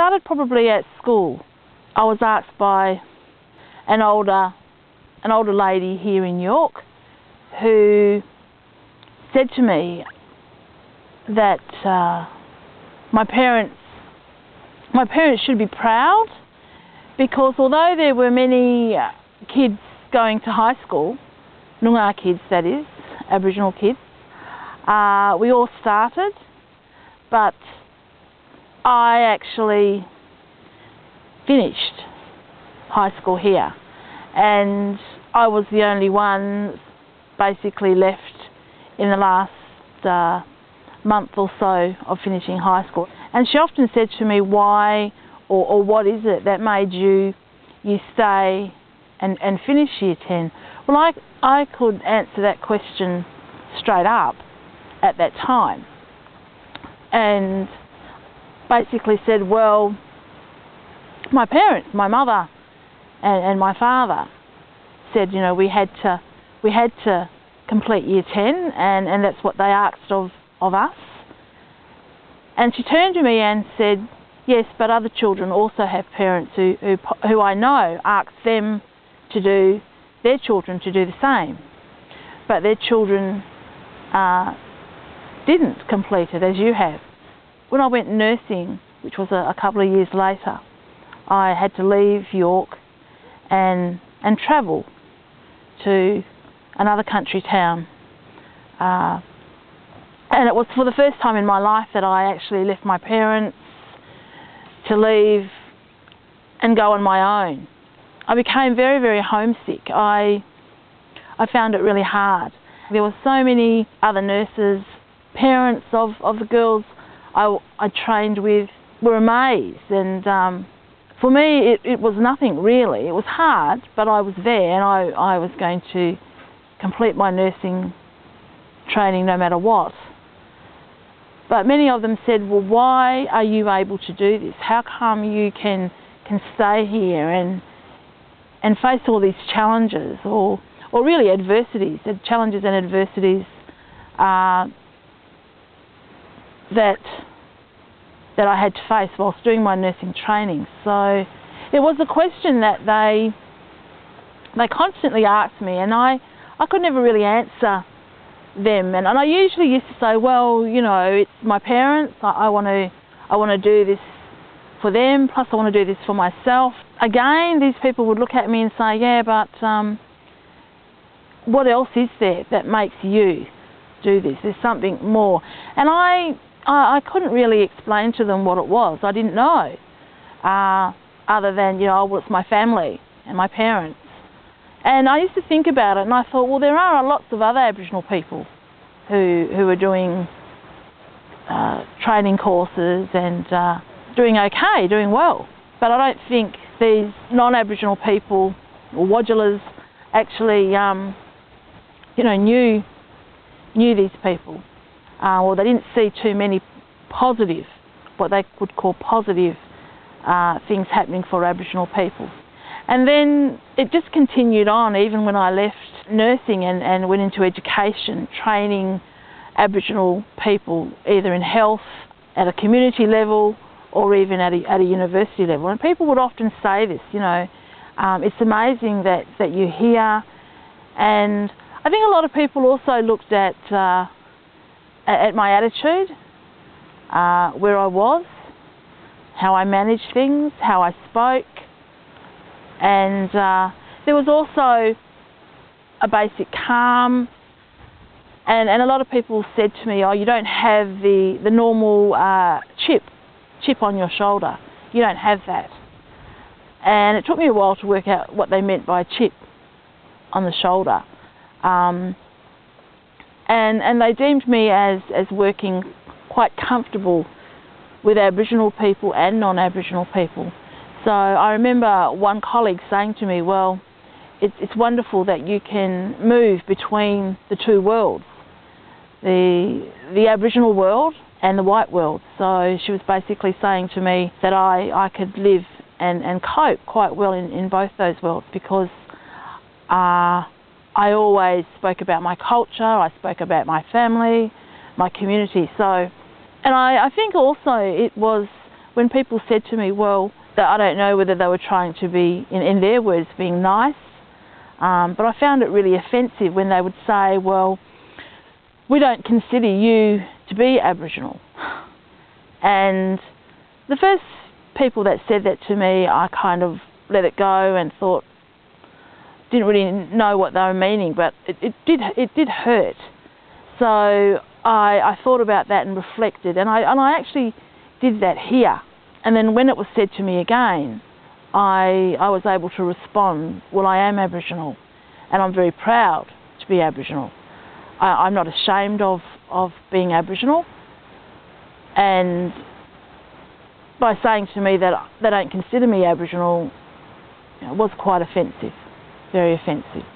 started probably at school. I was asked by an older lady here in York who said to me that my parents should be proud, because although there were many kids going to high school, Noongar kids that is, Aboriginal kids, we all started, but I actually finished high school here, and I was the only one basically left in the last month or so of finishing high school. And she often said to me, why or what is it that made you stay and finish year 10? Well, I could answer that question straight up at that time, and basically said, well, my parents, my mother and my father said, you know, we had to complete year 10, and that's what they asked of us. And she turned to me and said, yes, but other children also have parents who I know ask them to do, their children to do the same, but their children didn't complete it as you have. When I went nursing, which was a couple of years later, I had to leave York and travel to another country town. And it was for the first time in my life that I actually left my parents to leave and go on my own. I became very, very homesick. I found it really hard. There were so many other nurses. Parents of the girls I trained with were amazed, and for me it was nothing really. It was hard, but I was there, and I was going to complete my nursing training no matter what. But many of them said, well, why are you able to do this? How come you can stay here and face all these challenges, or really adversities, challenges and adversities that I had to face whilst doing my nursing training. So it was a question that they constantly asked me, and I could never really answer them. And I usually used to say, well, you know, it's my parents. I want to do this for them. Plus, I want to do this for myself. Again, these people would look at me and say, yeah, but what else is there that makes you do this? There's something more. And I couldn't really explain to them what it was. I didn't know, other than, you know, well, it's my family and my parents. And I used to think about it, and I thought, well, there are lots of other Aboriginal people who are doing training courses and doing okay, doing well. But I don't think these non-Aboriginal people or Wadjulas actually, you know, knew these people, or they didn't see too many positive, what they would call positive things happening for Aboriginal people. And then it just continued on, even when I left nursing and went into education, training Aboriginal people either in health, at a community level, or even at a university level. And people would often say this, you know, it's amazing that you're here. And I think a lot of people also looked at my attitude, where I was, how I managed things, how I spoke. And there was also a basic calm, and a lot of people said to me, oh, you don't have the normal chip on your shoulder. You don't have that. And it took me a while to work out what they meant by chip on the shoulder. And they deemed me as working quite comfortable with Aboriginal people and non-Aboriginal people. So I remember one colleague saying to me, well, it's wonderful that you can move between the two worlds, the Aboriginal world and the white world. So she was basically saying to me that I could live and cope quite well in both those worlds, because I always spoke about my culture, I spoke about my family, my community. So, and I think also it was when people said to me, well, that I don't know whether they were trying to be, in their words, being nice, but I found it really offensive when they would say, well, we don't consider you to be Aboriginal. And the first people that said that to me, I kind of let it go and thought, didn't really know what they were meaning, but it did hurt. So I thought about that and reflected, and I actually did that here. And then when it was said to me again, I was able to respond, well, I am Aboriginal, and I'm very proud to be Aboriginal. I'm not ashamed of being Aboriginal. And by saying to me that they don't consider me Aboriginal, it was quite offensive, very offensive.